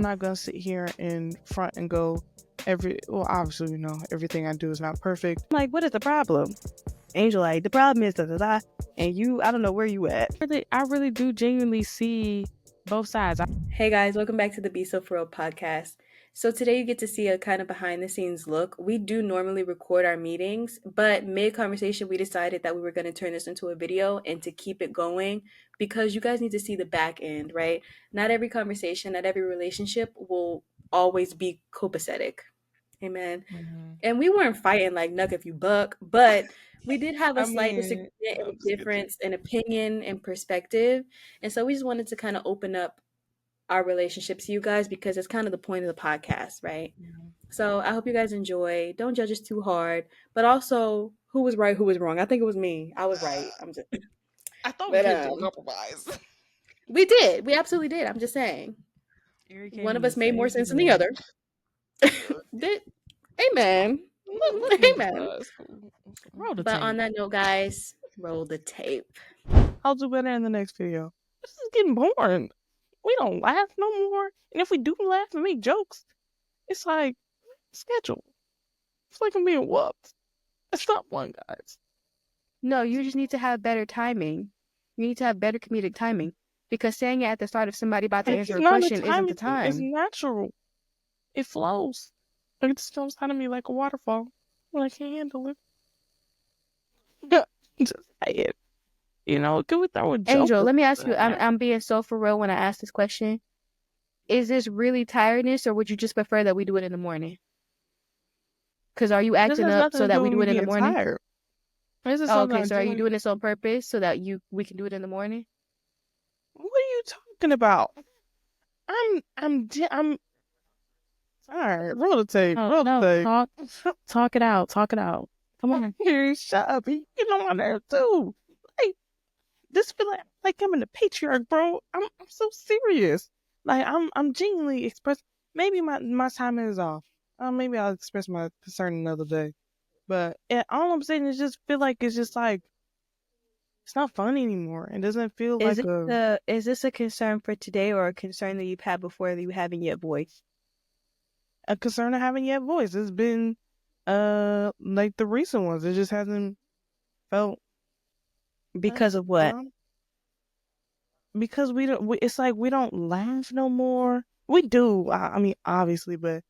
I'm not gonna sit here in front and go obviously, everything I do is not perfect. I'm like, what is the problem? Angel, like, the problem is da. And you, I don't know where you at. I really do genuinely see both sides. Hey guys, welcome back to the Be So For Real podcast. So today you get to see a kind of behind the scenes look. We do normally record our meetings, but mid conversation we decided that we were going to turn this into a video and to keep it going because you guys need to see the back end, right? Not every conversation, not every relationship will always be copacetic. Amen. Mm-hmm. And we weren't fighting like Nuck if you buck, but we did have a I slight mean, disagreement and difference in opinion and perspective. And so we just wanted to kind of open up our relationship to you guys because it's kind of the point of the podcast, right? Mm-hmm. So I hope you guys enjoy. Don't judge us too hard, but also who was right, who was wrong. I think it was me. I was right. I'm just. I thought But we came to a compromise. we did. We absolutely did. I'm just saying. One of us made more sense than the other. Did amen. Amen. But on that note, guys, roll the tape. I'll do better in the next video. This is getting boring. We don't laugh no more. And if we do laugh and make jokes, it's like schedule. It's like I'm being whooped. It's not fun, guys. No, you just need to have better timing. You need to have better comedic timing. Because saying it at the start of somebody about to answer a question isn't the time. It's natural. It flows. It just comes out of me like a waterfall when I can't handle it. Just say it. Can we throw a joke? Angel, let me ask you, I'm being so for real when I ask this question. Is this really tiredness or would you just prefer that we do it in the morning? Because are you acting up so that we do it in the morning? Tired. Okay, so are you doing this on purpose so that we can do it in the morning? What are you talking about? I'm sorry. Roll the tape. Roll the tape. Talk it out. Talk it out. Come on. Here, shut up. You know I'm there too. Like, this feel like I'm in the patriarch, bro. I'm so serious. Like I'm genuinely expressing. Maybe my timing is off. Maybe I'll express my concern another day. But all I'm saying is just feel like it's just like it's not fun anymore. It doesn't feel Is this a concern for today or a concern that you've had before that you haven't yet voiced? A concern I haven't yet voiced. It's been like the recent ones. It just hasn't felt. Because of what? Because it's like we don't laugh no more. We do. I mean, obviously, but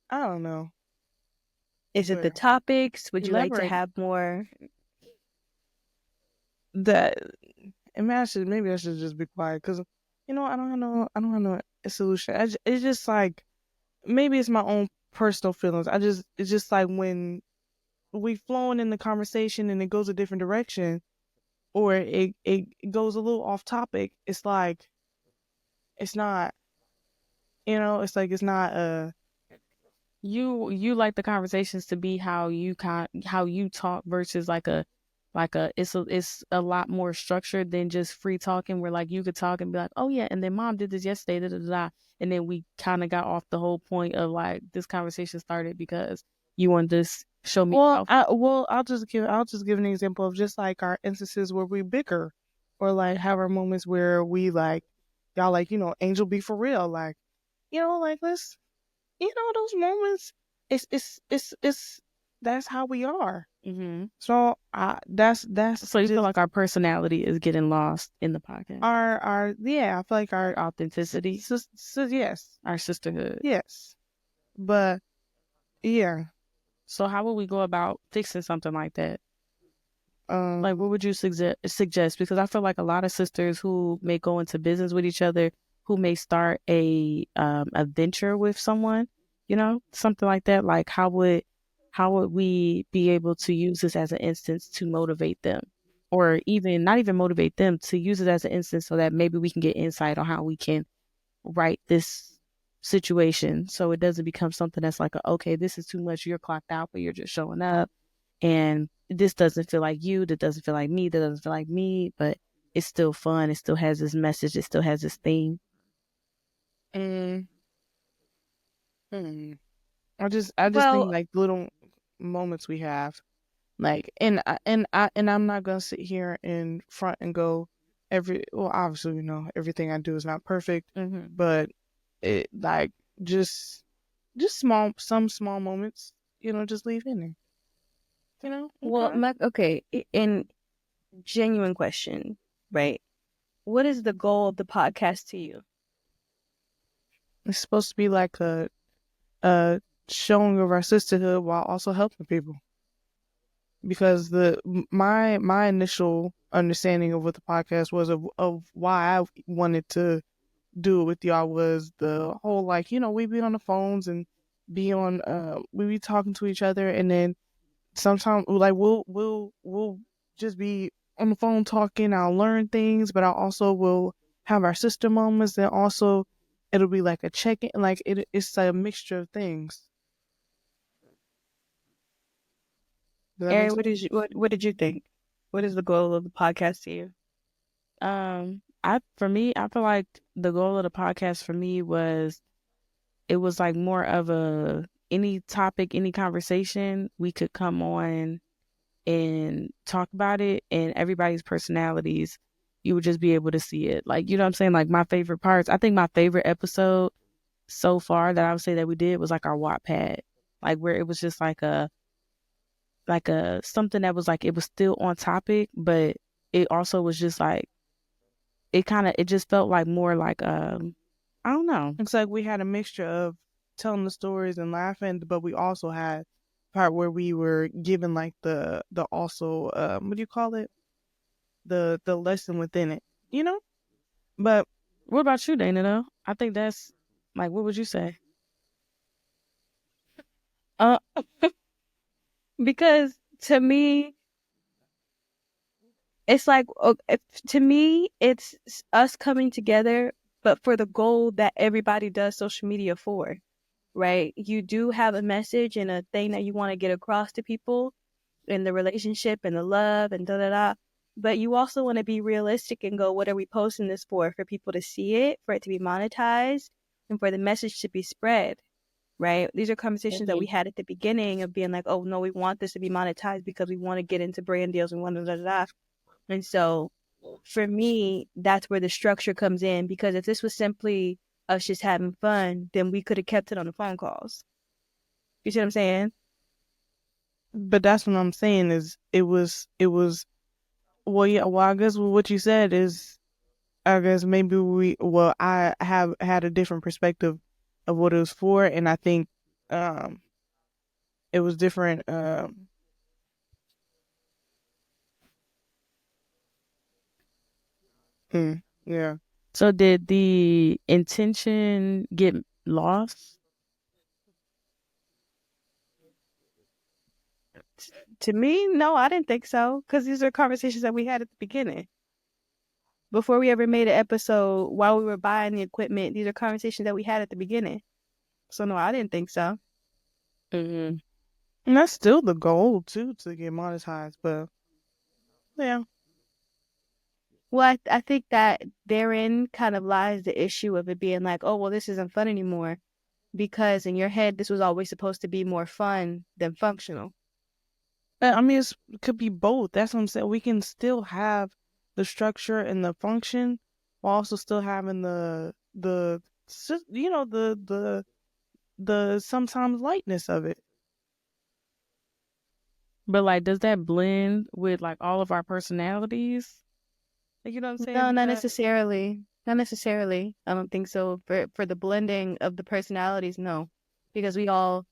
I don't know. Is it the topics? Would you like to have more? Maybe I should just be quiet because I don't have no solution. It's just like maybe it's my own personal feelings. It's just like when we flowing in the conversation and it goes a different direction, or it goes a little off topic. It's like it's not. It's like it's not. You like the conversations to be how you talk versus it's a lot more structured than just free talking where like you could talk and be like, oh yeah, and then mom did this yesterday, and then we kind of got off the whole point of like this conversation started because you wanted to show me. I'll just give an example of just like our instances where we bicker, or like have our moments where we like y'all like Angel, be for real, like like let's. Those moments, it's that's how we are. Mm-hmm. So that's so you feel like our personality is getting lost in the podcast. I feel like our authenticity. Yes, our sisterhood. Yes, but yeah. So how would we go about fixing something like that? Like what would you suggest? Because I feel like a lot of sisters who may go into business with each other, who may start a venture with someone, something like that. Like how would we be able to use this as an instance to motivate them, or even not even motivate them, to use it as an instance so that maybe we can get insight on how we can right this situation so it doesn't become something that's like, okay, this is too much. You're clocked out, but you're just showing up, and this doesn't feel like you. That doesn't feel like me. That doesn't feel like me. But it's still fun. It still has this message. It still has this theme. I just think like little moments we have, like and I'm not gonna sit here in front and go obviously everything I do is not perfect, mm-hmm. but it like just some small moments, just leave in there. Well, Okay. in genuine question, right? What is the goal of the podcast to you? It's supposed to be like a showing of our sisterhood while also helping people. Because my initial understanding of what the podcast was of why I wanted to do it with y'all was the whole we be on the phones and we be talking to each other, and then sometimes like we'll just be on the phone talking. I'll learn things, but I also will have our sister moments, and also it'll be like a check-in, like it's a mixture of things. Ari, what did you think? What is the goal of the podcast to you? I feel like the goal of the podcast for me was, it was like more of any topic, any conversation, we could come on and talk about it, and everybody's personalities, you would just be able to see it. Like, you know what I'm saying? Like, my favorite parts, I think my favorite episode so far that I would say that we did was like our Wattpad, like where it was just like a something that was like, it was still on topic, but it also was just like, it just felt like more like I don't know. It's like we had a mixture of telling the stories and laughing, but we also had part where we were given like the also what do you call it, the lesson within it, but What about you, Dana, though? I think that's like, what would you say? Because to me, it's like, to me, it's us coming together, but for the goal that everybody does social media for, right? You do have a message and a thing that you want to get across to people in the relationship and the love and da da da. But you also want to be realistic and go, what are we posting this for? For people to see it, for it to be monetized, and for the message to be spread, right? These are conversations that we had at the beginning of being like, oh no, we want this to be monetized because we want to get into brand deals and da da da. And so for me, that's where the structure comes in, because if this was simply us just having fun, then we could have kept it on the phone calls. You see what I'm saying? But that's what I'm saying is it was well, yeah, well, I guess what you said is, I guess maybe I have had a different perspective of what it was for, and I think it was different. Yeah. So did the intention get lost? To me, no, I didn't think so, because these are conversations that we had at the beginning. Before we ever made an episode, while we were buying the equipment, these are conversations that we had at the beginning. So no, I didn't think so. Mm-hmm. And that's still the goal too, to get monetized, but yeah. Well, I think that therein kind of lies the issue of it being like, oh, well, this isn't fun anymore, because in your head, this was always supposed to be more fun than functional. I mean, it could be both. That's what I'm saying. We can still have the structure and the function while also still having the sometimes lightness of it. But like, does that blend with like all of our personalities? Like, you know what I'm saying? No, not necessarily. Not necessarily. I don't think so. For the blending of the personalities, no, because we all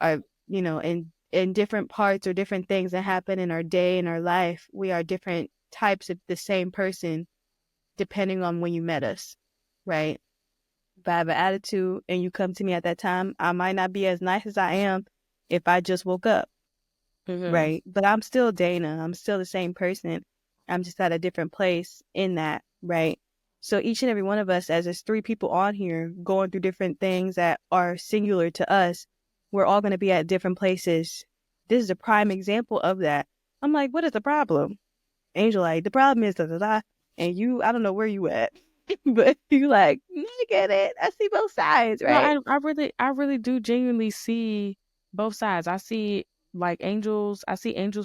are, in different parts or different things that happen in our day and our life. We are different types of the same person, depending on when you met us, right? If I have an attitude and you come to me at that time, I might not be as nice as I am if I just woke up, right? But I'm still Dana. I'm still the same person. I'm just at a different place in that, right? So each and every one of us, as there's 3 people on here going through different things that are singular to us, we're all going to be at different places. This is a prime example of that. I'm like, what is the problem? Angel, like, the problem is da da da. And you, I don't know where you at, but you like, I get it. I see both sides, right? No, I really do genuinely see both sides. I see Angel's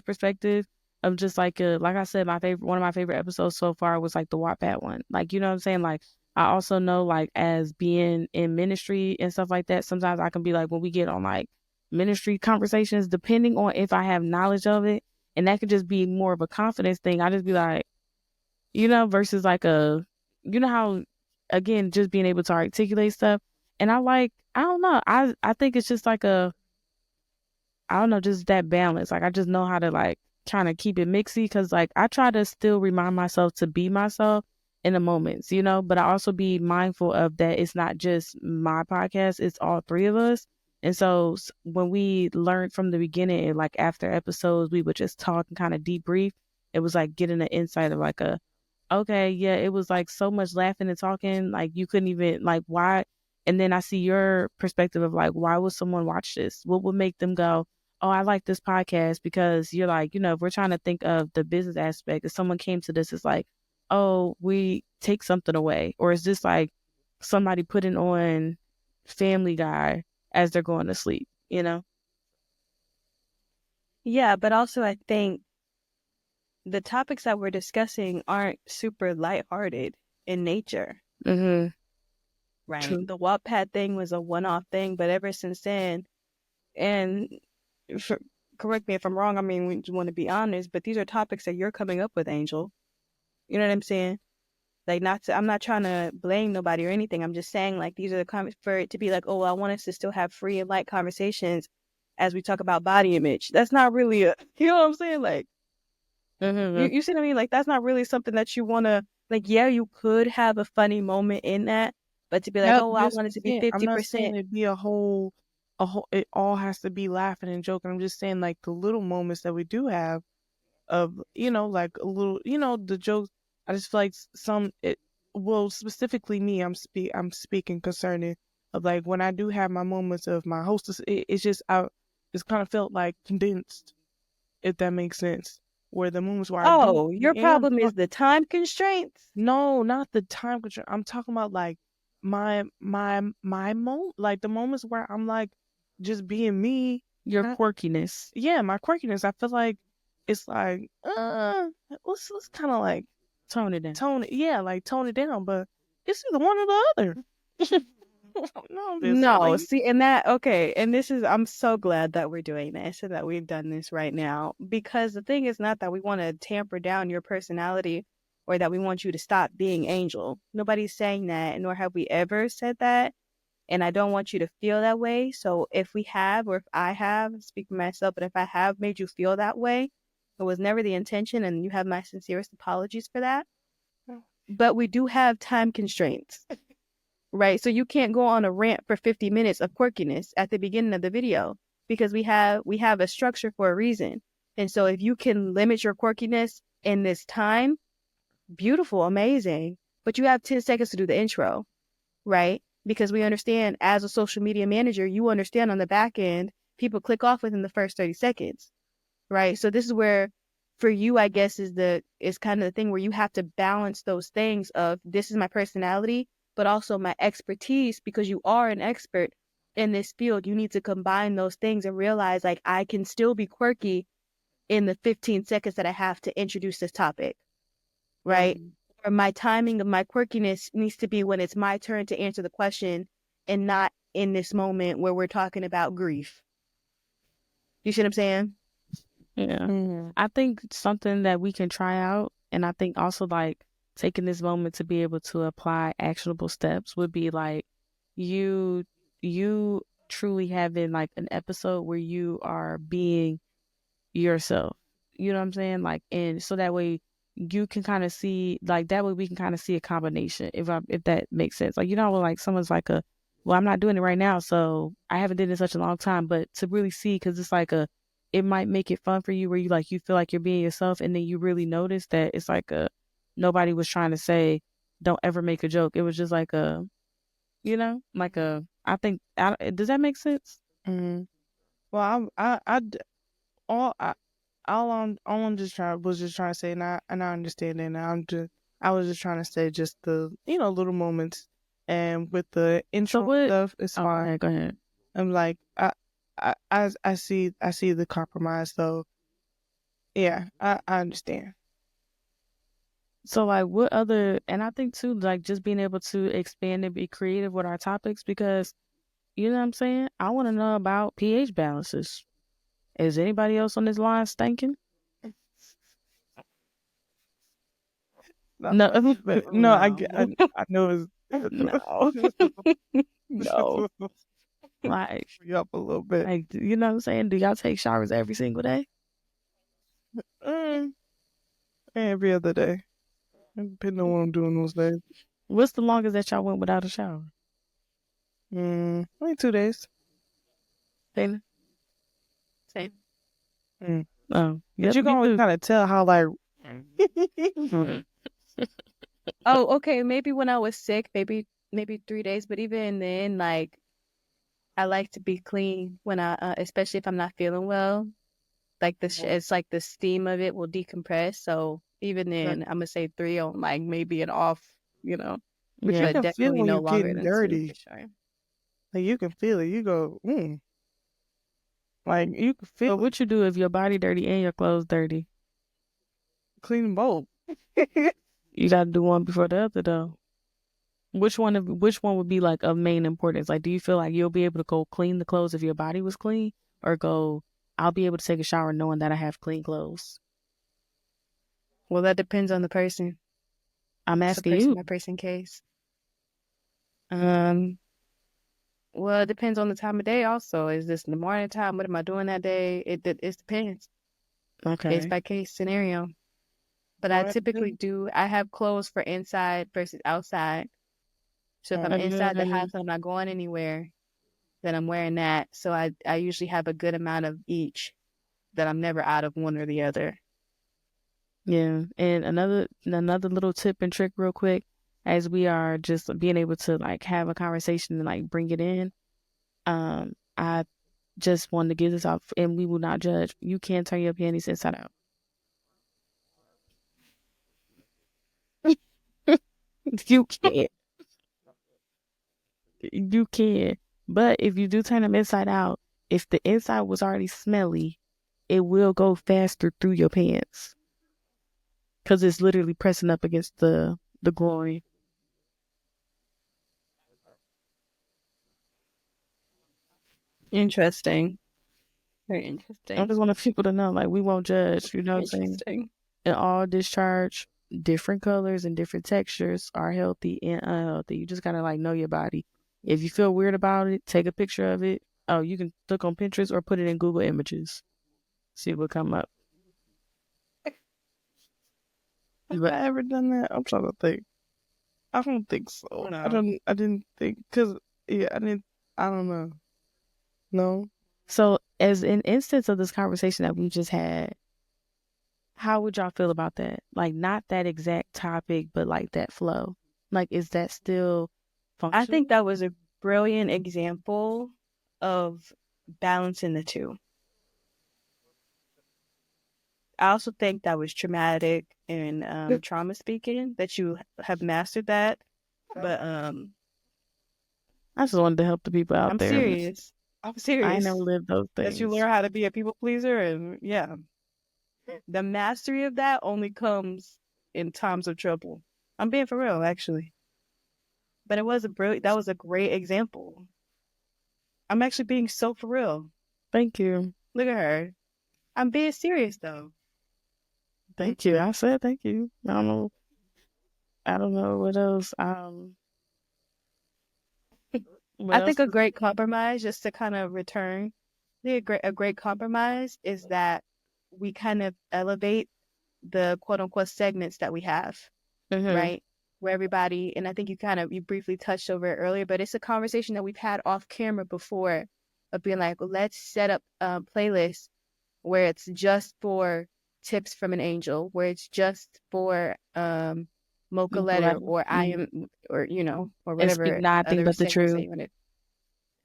perspective of just like I said, one of my favorite episodes so far was like the Wattpad one. Like, you know what I'm saying? Like, I also know, like, as being in ministry and stuff like that, sometimes I can be like, when we get on like ministry conversations, depending on if I have knowledge of it, and that could just be more of a confidence thing. I just be like, versus like how, again, just being able to articulate stuff. And I don't know, I think it's just like I don't know, just that balance. Like, I just know how to like kind of keep it mixy, because like I try to still remind myself to be myself in the moments, but I also be mindful of that it's not just my podcast, it's all three of us. And so when we learned from the beginning, and like after episodes, we would just talk and kind of debrief. It was like getting an insight of like okay, yeah, it was like so much laughing and talking, like you couldn't even like why. And then I see your perspective of like, why would someone watch this? What would make them go, oh, I like this podcast? Because you're like, if we're trying to think of the business aspect, if someone came to this, it's like, oh, we take something away. Or is this like somebody putting on Family Guy as they're going to sleep, Yeah, but also I think the topics that we're discussing aren't super lighthearted in nature. Mm-hmm. Right. True. The Wattpad thing was a one-off thing, but ever since then, and correct me if I'm wrong, I mean, we just want to be honest, but these are topics that you're coming up with, Angel. You know what I'm saying? Like, I'm not trying to blame nobody or anything. I'm just saying, like, these are the comments for it to be like, oh, well, I want us to still have free and light conversations as we talk about body image. That's not really you know what I'm saying? Like, Mm-hmm. you see what I mean? Like, that's not really something that you want to, like, yeah, you could have a funny moment in that, but to be like, oh, I want it to be I'm not 50%. saying it'd be a whole. It all has to be laughing and joking. I'm just saying like the little moments that we do have of like a little the jokes. I just feel like well, specifically me, I'm speaking concerning of like when I do have my moments of my hostess. It's just it's kind of felt like condensed, if that makes sense. Where the moments where I do Your am problem is the time constraints? no, not the time control. I'm talking about like my like the moments where I'm like just being me. Your quirkiness. Yeah, my quirkiness. I feel like it's like let's kind of like Tone it down. like tone it down, but it's either one or the other. No, see, and that, okay, and I'm so glad that we're doing this and that we've done this right now, because the thing is not that we want to tamper down your personality or that we want you to stop being Angel. Nobody's saying that, nor have we ever said that. And I don't want you to feel that way. So if we have, or if I have, speak for myself, but if I have made you feel that way, it was never the intention, and you have my sincerest apologies for that. But we do have time constraints, right? So you can't go on a rant for 50 minutes of quirkiness at the beginning of the video, because we have a structure for a reason. And so if you can limit your quirkiness in this time, beautiful, amazing. But you have 10 seconds to do the intro, right? Because we understand, as a social media manager, you understand on the back end, people click off within the first 30 seconds, right? So this is where, for you, I guess, is kind of the thing where you have to balance those things of, this is my personality, but also my expertise, because you are an expert in this field. You need to combine those things and realize, like, I can still be quirky in the 15 seconds that I have to introduce this topic, right? Mm-hmm. Or my timing of my quirkiness needs to be when it's my turn to answer the question, and not in this moment where we're talking about grief. You see what I'm saying? Yeah. Mm-hmm. I think something that we can try out, and I think also like taking this moment to be able to apply actionable steps, would be like you truly having like an episode where you are being yourself. You know what I'm saying? Like, and so that way you can kind of see, like, that way we can kind of see a combination, if that makes sense. Like, like someone's like well, I'm not doing it right now, so I haven't did it in such a long time, but to really see, because it's like it might make it fun for you, where you feel like you're being yourself, and then you really notice that it's like nobody was trying to say don't ever make a joke. It was just like I think, does that make sense? Mm-hmm. Well, all I'm just trying to say, and I understand it. And I was just trying to say just the little moments, and with the intro stuff, it's fine. Okay, go ahead. I'm like I see the compromise, so yeah, I understand. So like what other, and I think too, like just being able to expand and be creative with our topics, because you know what I'm saying? I want to know about pH balances. Is anybody else on this line stinking? Not No, much, but no, no, I know no, no. it's Like, you up a little bit. you know what I'm saying? Do y'all take showers every single day? Mm, every other day, depending on what I'm doing those days. What's the longest that y'all went without a shower? Only 2 days. Taylor? Same. Mm. Oh, But yep, you can me always too. kind of tell how like Oh, okay. Maybe when I was sick, maybe 3 days, but even then, like I like to be clean when especially if I'm not feeling well. Like it's like the steam of it will decompress. So even then, I'm gonna say 3 on like maybe an off, you know, But you Yeah. but can feel definitely when no you're longer getting than 2 for dirty. sure. Like you can feel it. You go, like you can But feel what you do if your body dirty and your clothes dirty? clean both. You got to do one before the other, though. Which one would be like of main importance? Like, do you feel like you'll be able to go clean the clothes if your body was clean, or go, I'll be able to take a shower knowing that I have clean clothes? Well, that depends on the person. I'm It's a asking person you. by person case. Well, it depends on the time of day. Also, is this in the morning time? What am I doing that day? It depends. Case Okay. by case scenario. But I Alright, typically I have clothes for inside versus outside. So if I'm inside the house and I'm not going anywhere, then I'm wearing that. So I usually have a good amount of each, that I'm never out of one or the other. Yeah, and another little tip and trick, real quick, as we are just being able to like have a conversation and like bring it in. I just wanted to give this out, and we will not judge. You can turn your panties inside out. You can. You can. But if you do turn them inside out, if the inside was already smelly, it will go faster through your pants. Because it's literally pressing up against the groin. Interesting. Very I interesting. just want people to know, like, we won't judge, you know what I'm saying? Interesting. And all discharge, different colors and different textures are healthy and unhealthy. You just gotta like know your body. If you feel weird about it, take a picture of it. Oh, you can look on Pinterest or put it in Google Images. See what come up. have I ever done that? I'm trying to think. I don't think so. No. I didn't think, cause yeah, I don't know. No. So, as an instance of this conversation that we just had, how would y'all feel about that? Like, not that exact topic, but like that flow. Like, is that still functional? I think that was a brilliant example of balancing the two. I also think that was traumatic and trauma speaking, that you have mastered that. But I just wanted to help the people out I'm there. serious. I'm serious. I never lived those things. That you learn how to be a people pleaser, and yeah, the mastery of that only comes in times of trouble. I'm being for real, actually. But that was a great example. I'm actually being so for real. Thank you. Look at her. I'm being serious though. Thank you. I said thank you. I don't know what else. I think a great compromise, just to kind of return, a great compromise is that we kind of elevate the quote unquote segments that we have, right? Where everybody, and I think you briefly touched over it earlier, but it's a conversation that we've had off camera before, of being like, well, let's set up a playlist where it's just for tips from an angel, where it's just for Mocha Letter, or I am, or or whatever. And speak nothing but the truth.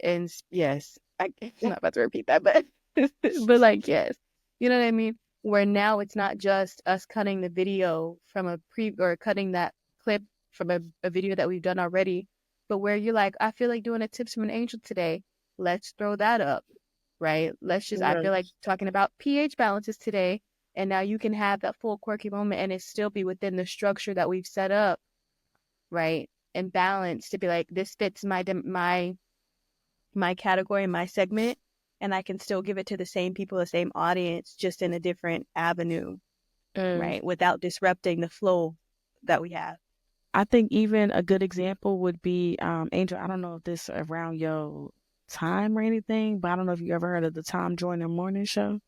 And yes, I'm not about to repeat that, but but like, yes, you know what I mean? Where now it's not just us cutting the video from or cutting that clip from a video that we've done already, but where you're like, I feel like doing a tips from an angel today. Let's throw that up, right? I feel like talking about pH balances today. And now you can have that full quirky moment and it still be within the structure that we've set up, right? And balance to be like, this fits my category, my segment, and I can still give it to the same people, the same audience, just in a different avenue, right? Without disrupting the flow that we have. I think even a good example would be, Angel, I don't know if this around your time or anything, but I don't know if you ever heard of the Tom Joyner Morning Show.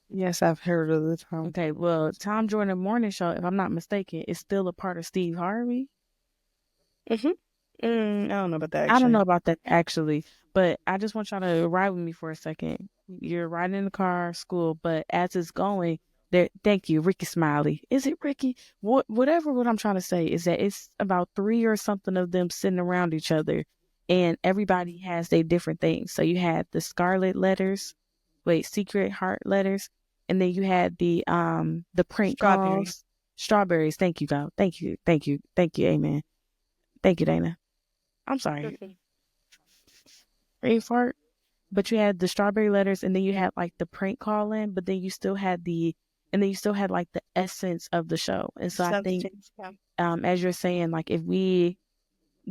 Yes, I've heard of the Tom. Okay, well, Tom Joyner Morning Show, if I'm not mistaken, is still a part of Steve Harvey. I don't know about that, actually. I don't know about that, actually, but I just want y'all to ride with me for a second. You're riding in the car, school, but as it's going, there. Thank you, Ricky Smiley. Is it Ricky? Whatever. What I'm trying to say is that it's about 3 or something of them sitting around each other, and everybody has their different things. So you had the Secret Heart letters, and then you had the prank calls. Strawberries. Thank you, God. Thank you. Amen. Thank you, Dana. I'm sorry. Brain fart. But you had the strawberry letters, and then you had like the prank calling, but then you still had like the essence of the show. And so I think, as you're saying, like the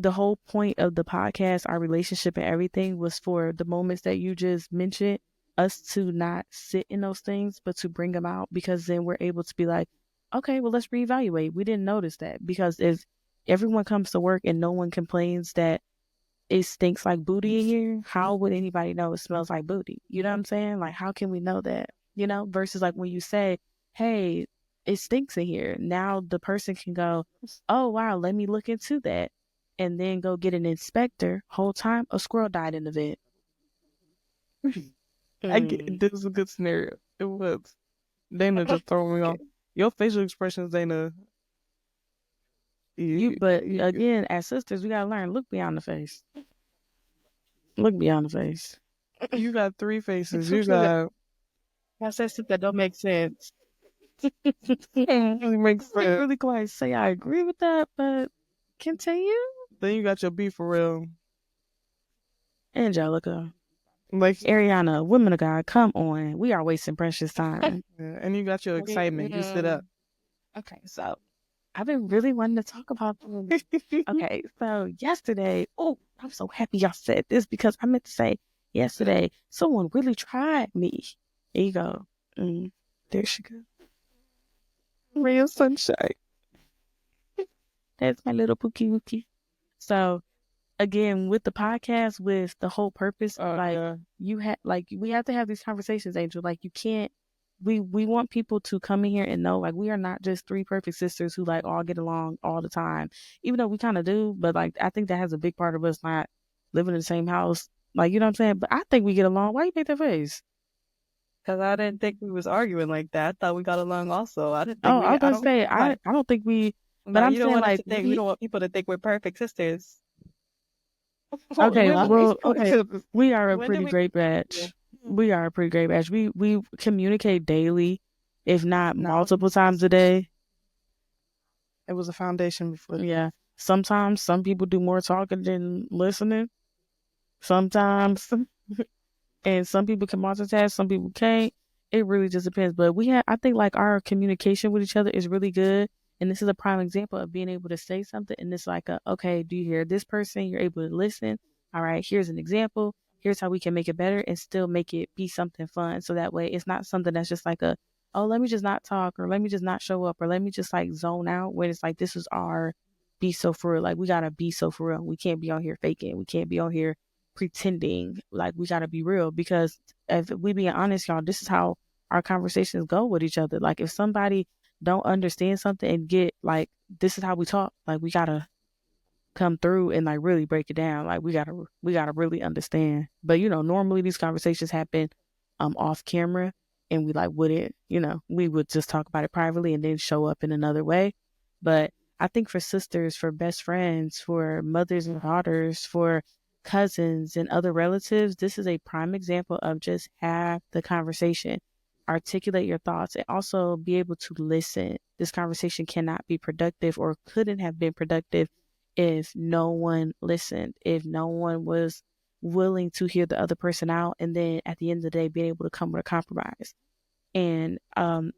whole point of the podcast, our relationship and everything was for the moments that you just mentioned, us to not sit in those things, but to bring them out, because then we're able to be like, okay, well, let's reevaluate. We didn't notice that, because if everyone comes to work and no one complains that it stinks like booty in here, how would anybody know it smells like booty? You know what I'm saying? Like, how can we know that? You know, versus like when you say, hey, it stinks in here. Now the person can go, oh, wow, let me look into that. And then go get an inspector. Whole time, a squirrel died in the vent. This is a good scenario. It was. Dana just throwing me off. Your facial expressions, Dana. But again, as sisters, we gotta learn. Look beyond the face. Look beyond the face. You got 3 faces. You got. I said stuff that don't make sense. Really makes sense. I can't really quite say I agree with that, but continue. Then you got your B for real. Angelica. Like Ariana, women of God, come on. We are wasting precious time. Yeah, and you got your excitement. You sit up. Okay, so I've been really wanting to talk about this. Okay, so yesterday, I'm so happy y'all said this, because I meant to say yesterday, someone really tried me. There you go. There she goes. Real sunshine. That's my little pookie wookie. So again, with the podcast, with the whole purpose, we have to have these conversations, Angel. Like, you can't. We want people to come in here and know, like, we are not just 3 perfect sisters who like all get along all the time, even though we kind of do. But like, I think that has a big part of us not living in the same house. Like, you know what I'm saying? But I think we get along. Why you make that face? Because I didn't think we was arguing like that. I thought we got along also. I didn't think I was gonna say, I don't think we. But I'm saying, like, we don't want people to think we're perfect sisters. Okay, we are a pretty great batch. Yeah. We are a pretty great batch. We communicate daily, if not multiple times a day. It was a foundation before. Yeah. Sometimes some people do more talking than listening. Sometimes, and some people can multitask, some people can't. It really just depends. But I think like our communication with each other is really good. And this is a prime example of being able to say something. And it's like, okay, do you hear this person? You're able to listen. All right, here's an example. Here's how we can make it better and still make it be something fun. So that way it's not something that's just like let me just not talk, or let me just not show up, or let me just like zone out, when it's like, this is our be so for real. Like, we got to be so for real. We can't be on here faking. We can't be on here pretending. Like, we got to be real, because if we being honest, y'all, this is how our conversations go with each other. Like, if somebody don't understand something and get like, this is how we talk, like, we gotta come through and like really break it down. Like, we gotta really understand. But normally these conversations happen off camera, and we like wouldn't, we would just talk about it privately and then show up in another way. But I think for sisters, for best friends, for mothers and daughters, for cousins and other relatives, this is a prime example of just have the conversation, articulate your thoughts, and also be able to listen. This conversation cannot be productive, or couldn't have been productive, if no one listened, if no one was willing to hear the other person out, and then at the end of the day being able to come with a compromise. And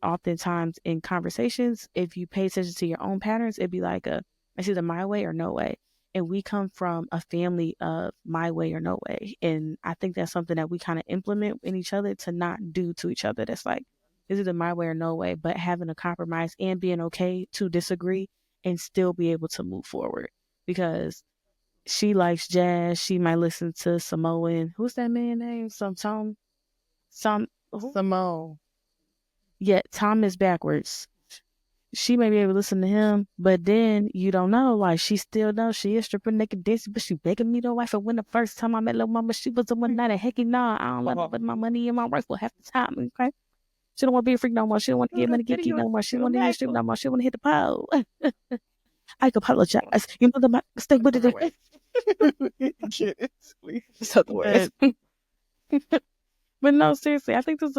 oftentimes in conversations, if you pay attention to your own patterns, it'd be like it's either my way or no way. And we come from a family of my way or no way. And I think that's something that we kind of implement in each other to not do to each other. That's like, it's either my way or no way, but having a compromise and being okay to disagree and still be able to move forward. Because she likes jazz. She might listen to Samoan. Who's that man name? Some, who? Simone. Yeah, Tom is backwards. She may be able to listen to him, but then you don't know. Like, she still knows she is stripping naked dancing, but she begging me to wife. And when the first time I met little mama, she was the one night. And hecky nah, I don't let her put my money in my rifle half the time. Okay, she don't want to be a freak no more. She don't want to get money geeky no more. She don't want to hear strip no more. She want to hit the pole. I apologize. You know the mistake with it. So the words. But no, seriously, I think this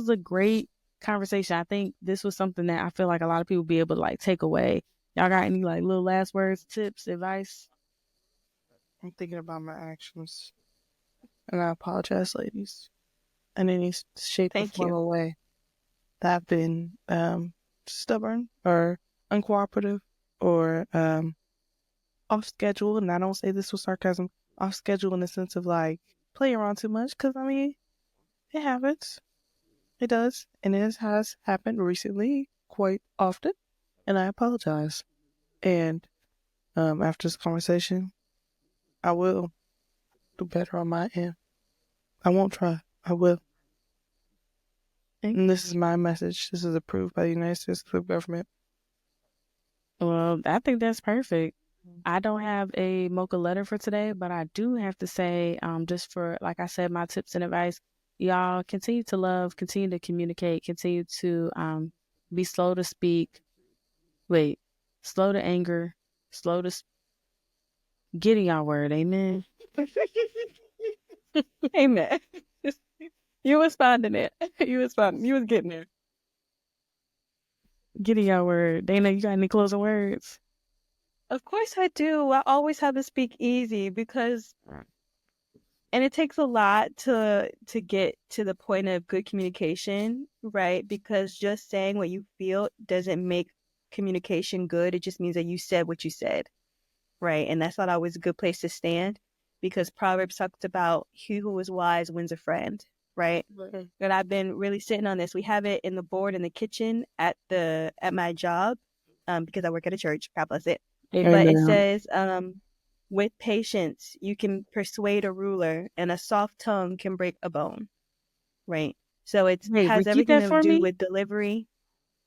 is a great conversation. I think this was something that I feel like a lot of people be able to like take away. Y'all got any like little last words, tips, advice? I'm thinking about my actions, and I apologize, ladies, in any shape or form or way that I've been stubborn or uncooperative or off schedule. And I don't say this with sarcasm. Off schedule in the sense of like play around too much, because I mean, it happens. It does, and it has happened recently quite often, and I apologize. And after this conversation, I will do better on my end. I won't try. I will. And this is my message. This is approved by the United States government. Well, I think that's perfect. I don't have a mocha letter for today, but I do have to say, just for, like I said, my tips and advice, y'all continue to love, continue to communicate, continue to be slow to speak. Wait, slow to anger, slow to get in y'all word. Amen. Amen. You was finding it. You was getting there. Get in y'all word. Dana, you got any closing words? Of course I do. I always have to speak easy because, and it takes a lot to get to the point of good communication, right? Because just saying what you feel doesn't make communication good. It just means that you said what you said, right? And that's not always a good place to stand, because Proverbs talks about he who is wise wins a friend, right? And I've been really sitting on this. We have it in the board in the kitchen at my job, because I work at a church. God bless it. But it says, with patience, you can persuade a ruler, and a soft tongue can break a bone, right? So it has everything to do with delivery.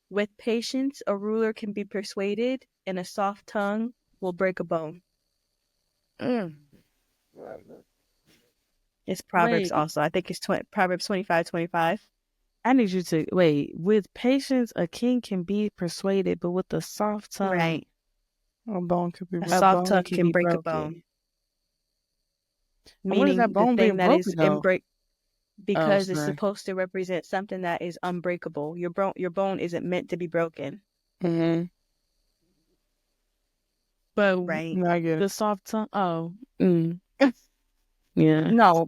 With patience, a ruler can be persuaded, and a soft tongue will break a bone. It's Proverbs also. I think it's Proverbs 25:25. I need you to wait. With patience, a king can be persuaded, but with a soft tongue, right? A bone could be a soft tongue can break a bone. Meaning that bone the thing that is because it's supposed to represent something that is unbreakable. Your bone isn't meant to be broken. Mm-hmm. But right, I get it. The soft tongue. Oh, yeah. No,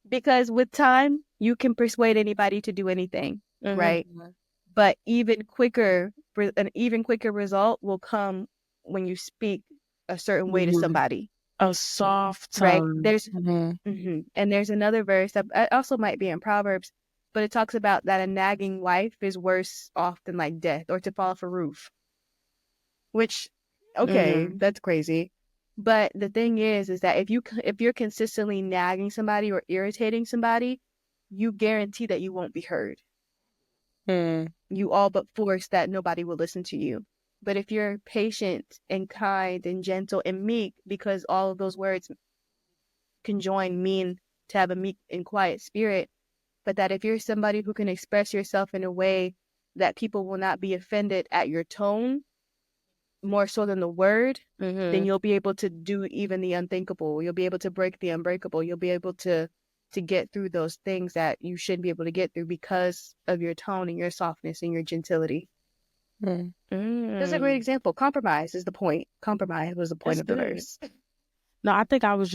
because with time you can persuade anybody to do anything, right? But an even quicker result will come when you speak a certain way to somebody. A soft tongue. Right? There's and there's another verse that also might be in Proverbs, but it talks about that a nagging wife is worse off than like death, or to fall off a roof. Which, okay, that's crazy. But the thing is that if you're consistently nagging somebody or irritating somebody, you guarantee that you won't be heard. You all but force that nobody will listen to you. But if you're patient and kind and gentle and meek, because all of those words conjoin mean to have a meek and quiet spirit, but that if you're somebody who can express yourself in a way that people will not be offended at your tone, more so than the word, then you'll be able to do even the unthinkable. You'll be able to break the unbreakable. You'll be able to get through those things that you shouldn't be able to get through because of your tone and your softness and your gentility. That's a great example. Compromise is the point. Compromise was the point of the verse. No, I think I was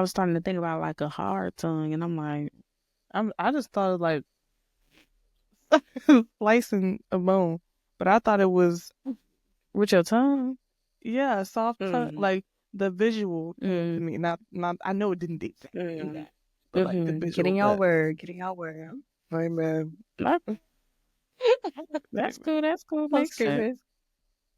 starting to think about like a hard tongue, and I'm like, I just thought of like slicing a bone, but I thought it was with your tongue. Yeah, soft tongue, like the visual to Mm. me. Not. I know it didn't do Mm. that, but like the Mhm. visual. Getting y'all but- word. Getting y'all word. Amen. That's cool. That's cool. Makes sense. Goodness.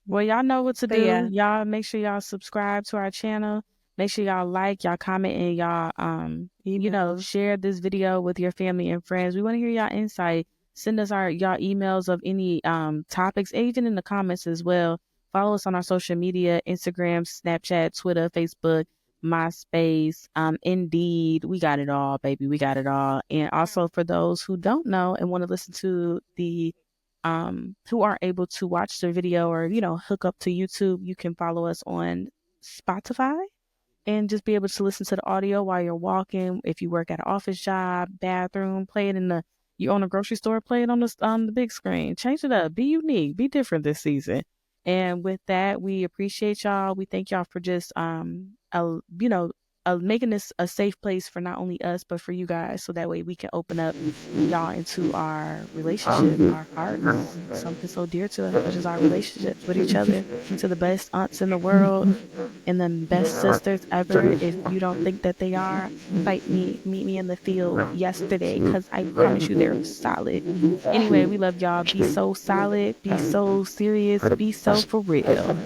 Well, y'all know what to But do. yeah. Y'all make sure y'all subscribe to our channel. Make sure y'all like, y'all comment, and y'all share this video with your family and friends. We want to hear y'all insight. Send us y'all emails of any topics, even in the comments as well. Follow us on our social media: Instagram, Snapchat, Twitter, Facebook, MySpace, Indeed. We got it all, baby. We got it all. And also for those who don't know and want to listen to the who aren't able to watch the video or, hook up to YouTube, you can follow us on Spotify and just be able to listen to the audio while you're walking. If you work at an office job, bathroom, play it you own a grocery store, play it on the big screen. Change it up. Be unique. Be different this season. And with that, we appreciate y'all. We thank y'all for just, making this a safe place for not only us, but for you guys. So that way we can open up y'all into our relationship, our hearts, something so dear to us, which is our relationships with each other, to the best aunts in the world and the best sisters ever. If you don't think that they are, meet me in the field yesterday, because I promise you they're solid. Anyway, we love y'all. Be so solid, be so serious, be so for real.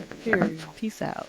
Peace out.